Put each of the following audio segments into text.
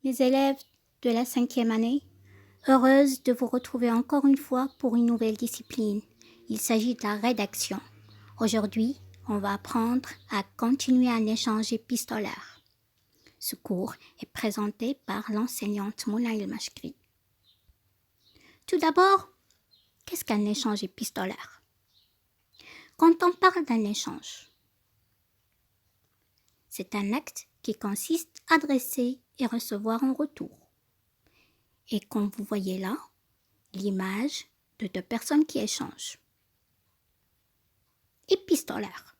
Mes élèves de la 5e année, heureuse de vous retrouver encore une fois pour une nouvelle discipline. Il s'agit de la rédaction. Aujourd'hui, on va apprendre à continuer un échange épistolaire. Ce cours est présenté par l'enseignante Mouna El-Mashkri. Tout d'abord, qu'est-ce qu'un échange épistolaire? Quand on parle d'un échange, c'est un acte qui consiste à adresser et recevoir en retour. Et comme vous voyez là, l'image de deux personnes qui échangent. Épistolaire.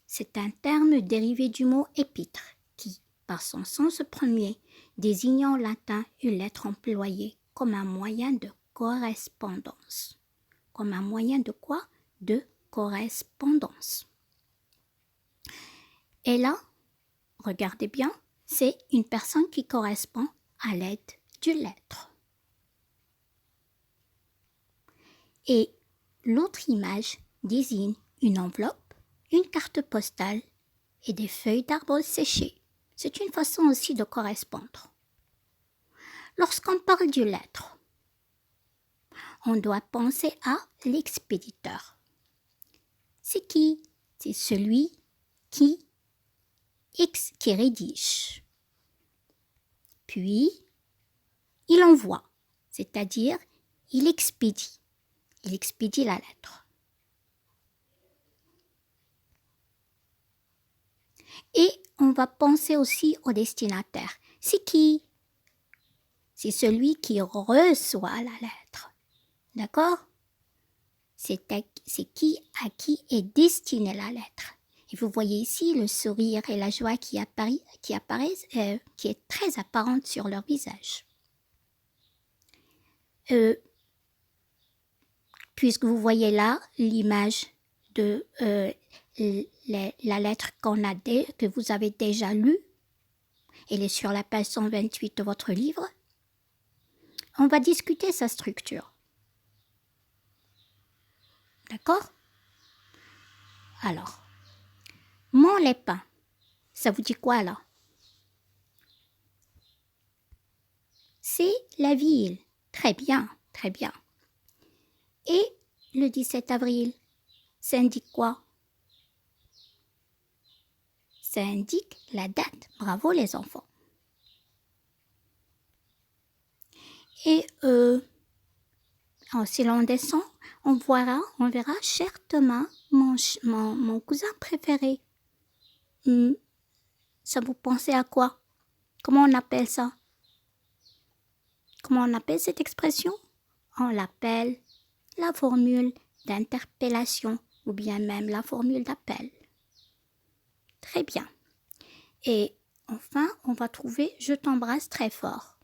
C'est un terme dérivé du mot épître qui, par son sens premier, désigne en latin une lettre employée comme un moyen de correspondance. Comme un moyen de quoi? De correspondance. Et là, regardez bien, c'est une personne qui correspond à l'aide d'une lettre. Et l'autre image désigne une enveloppe, une carte postale et des feuilles d'arbres séchées. C'est une façon aussi de correspondre. Lorsqu'on parle d'une lettre, on doit penser à l'expéditeur. C'est qui? C'est celui qui rédige. Puis, il envoie, c'est-à-dire il expédie. Il expédie la lettre. Et on va penser aussi au destinataire. C'est qui? C'est celui qui reçoit la lettre. D'accord? C'est qui à qui est destinée la lettre. Et vous voyez ici le sourire et la joie qui apparaissent, qui est très apparente sur leur visage. Puisque vous voyez là l'image de la lettre que vous avez déjà lue, elle est sur la page 128 de votre livre, on va discuter sa structure. D'accord? Alors, Montlepin, ça vous dit quoi là? C'est la ville. Très bien, très bien. Et le 17 avril, ça indique quoi? Ça indique la date. Bravo les enfants. Et si l'on descend, on verra Cher Thomas, mon cousin préféré. Ça vous pensez à quoi? Comment on appelle ça? Comment on appelle cette expression? On l'appelle la formule d'interpellation ou bien même la formule d'appel. Très bien. Et enfin, on va trouver « Je t'embrasse très fort ».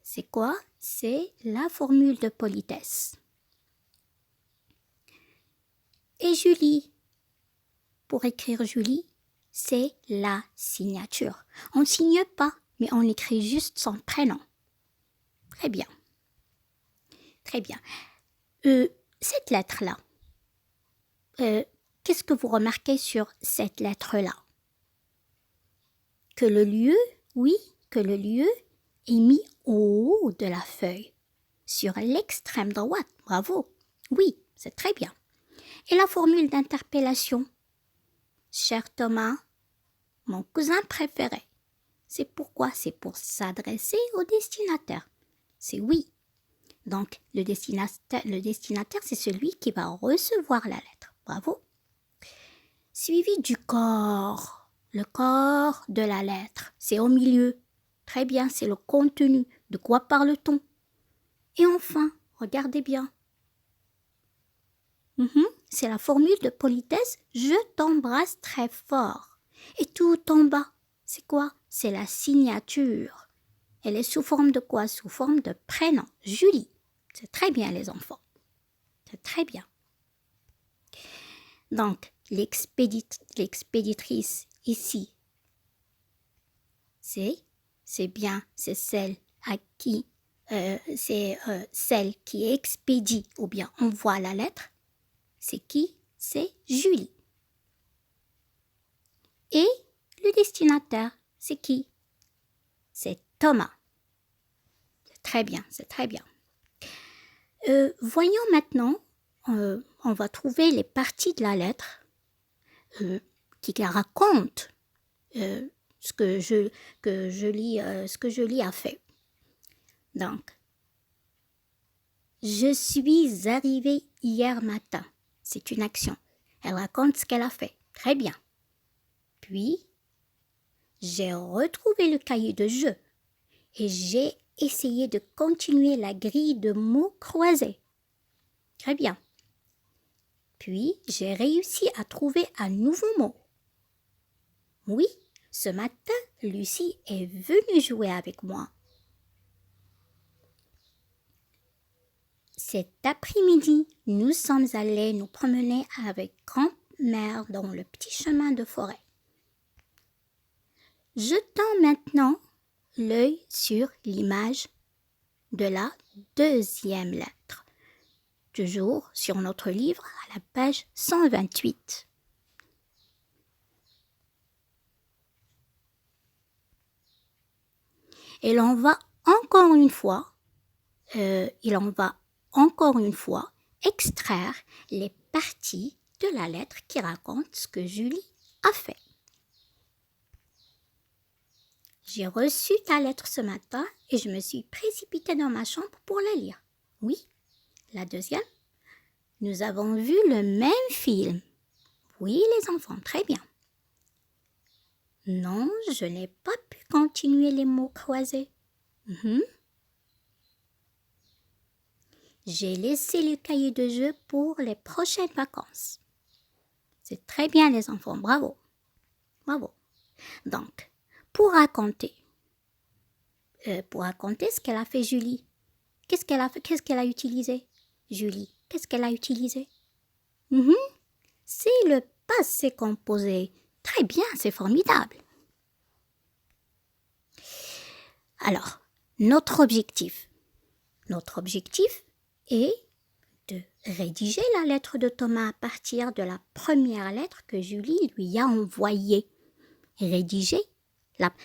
C'est quoi? C'est la formule de politesse. Et Julie, pour écrire Julie, c'est la signature. On ne signe pas, mais on écrit juste son prénom. Très bien. Très bien. Cette lettre-là, qu'est-ce que vous remarquez sur cette lettre-là? Que le lieu est mis au haut de la feuille, sur l'extrême droite. Bravo. Oui, c'est très bien. Et la formule d'interpellation? Cher Thomas, mon cousin préféré. C'est pourquoi? C'est pour s'adresser au destinataire. C'est oui. Donc, le destinataire, c'est celui qui va recevoir la lettre. Bravo. Suivi du corps. Le corps de la lettre, c'est au milieu. Très bien, c'est le contenu. De quoi parle-t-on? Et enfin, regardez bien. C'est la formule de politesse « Je t'embrasse très fort ». Et tout en bas, c'est quoi? C'est la signature. Elle est sous forme de quoi? Sous forme de prénom. Julie. C'est très bien les enfants. C'est très bien. Donc, l'expéditrice ici, c'est celle à qui, celle qui expédie ou bien envoie la lettre. C'est qui? C'est Julie. Et Le destinataire, c'est qui? C'est Thomas. C'est très bien, c'est très bien. Voyons maintenant, on va trouver les parties de la lettre qui racontent ce que je lis a fait. Donc, je suis arrivée hier matin. C'est une action. Elle raconte ce qu'elle a fait. Très bien. Puis, j'ai retrouvé le cahier de jeu et j'ai essayé de continuer la grille de mots croisés. Très bien. Puis, j'ai réussi à trouver un nouveau mot. Oui, ce matin, Lucie est venue jouer avec moi. Cet après-midi, nous sommes allés nous promener avec grand-mère dans le petit chemin de forêt. Jetons maintenant l'œil sur l'image de la deuxième lettre, toujours sur notre livre à la page 128. Et l'on va encore une fois extraire les parties de la lettre qui racontent ce que Julie a fait. J'ai reçu ta lettre ce matin et je me suis précipitée dans ma chambre pour la lire. Oui. La deuxième, nous avons vu le même film. Oui, les enfants, très bien. Non, je n'ai pas pu continuer les mots croisés. J'ai laissé le cahier de jeu pour les prochaines vacances. C'est très bien, les enfants, bravo. Bravo. Donc, pour raconter ce qu'elle a fait Julie, qu'est-ce qu'elle a utilisé Julie, qu'est-ce qu'elle a utilisé C'est le passé composé. Très bien, c'est formidable. Alors, notre objectif est de rédiger la lettre de Thomas à partir de la première lettre que Julie lui a envoyée. Rédiger,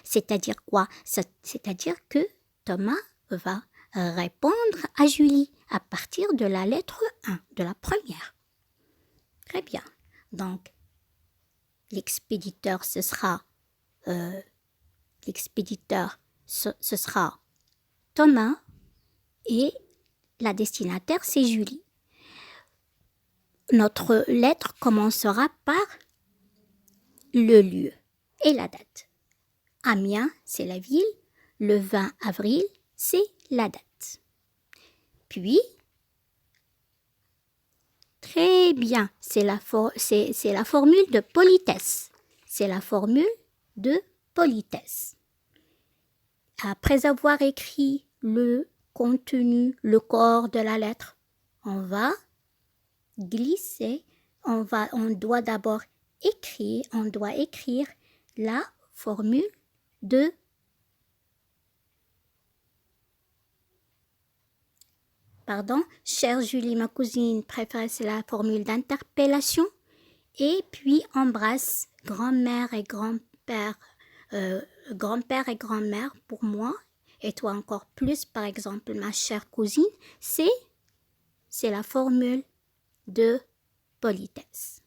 c'est-à-dire quoi? C'est-à-dire que Thomas va répondre à Julie à partir de la lettre 1, de la première. Très bien. Donc, l'expéditeur, ce sera Thomas et la destinataire, c'est Julie. Notre lettre commencera par le lieu et la date. Amiens, c'est la ville. Le 20 avril, c'est la date. Puis, très bien, c'est la formule de politesse. C'est la formule de politesse. Après avoir écrit le contenu, le corps de la lettre, on va glisser, on doit d'abord écrire la formule de chère Julie, ma cousine préférée, c'est la formule d'interpellation. Et puis embrasse grand-mère et grand-père et grand-mère pour moi, et toi encore plus, par exemple, ma chère cousine, c'est la formule de politesse.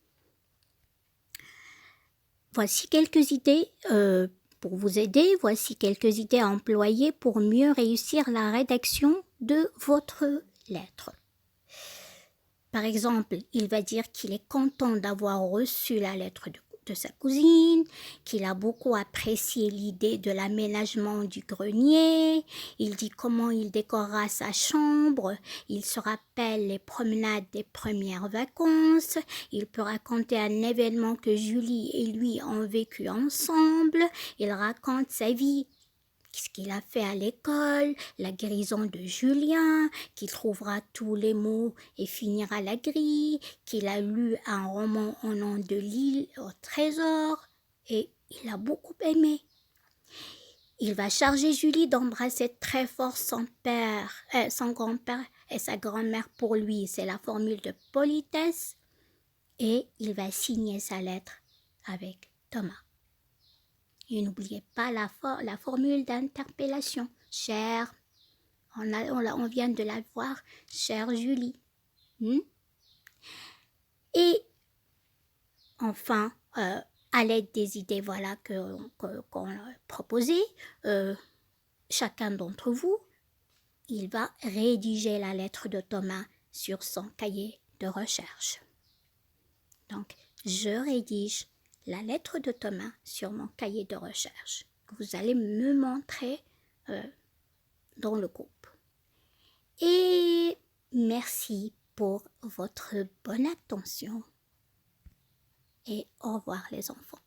Voici quelques idées pour vous aider, voici quelques idées à employer pour mieux réussir la rédaction de votre lettre. Par exemple, il va dire qu'il est content d'avoir reçu la lettre de sa cousine, qu'il a beaucoup apprécié l'idée de l'aménagement du grenier, il dit comment il décorera sa chambre, il se rappelle les promenades des premières vacances, il peut raconter un événement que Julie et lui ont vécu ensemble, il raconte sa vie, ce qu'il a fait à l'école, la guérison de Julien, qu'il trouvera tous les mots et finira la grille, qu'il a lu un roman au nom de l'île au trésor et il a beaucoup aimé. Il va charger Julie d'embrasser très fort son grand-père et sa grand-mère pour lui. C'est la formule de politesse et il va signer sa lettre avec Thomas. Et n'oubliez pas la formule d'interpellation. Chère, on vient de la voir, chère Julie. Et enfin, à l'aide des idées voilà, qu'on a proposées, chacun d'entre vous, il va rédiger la lettre de Thomas sur son cahier de recherche. Donc, je rédige la lettre de Thomas sur mon cahier de recherche que vous allez me montrer dans le groupe. Et merci pour votre bonne attention et au revoir les enfants.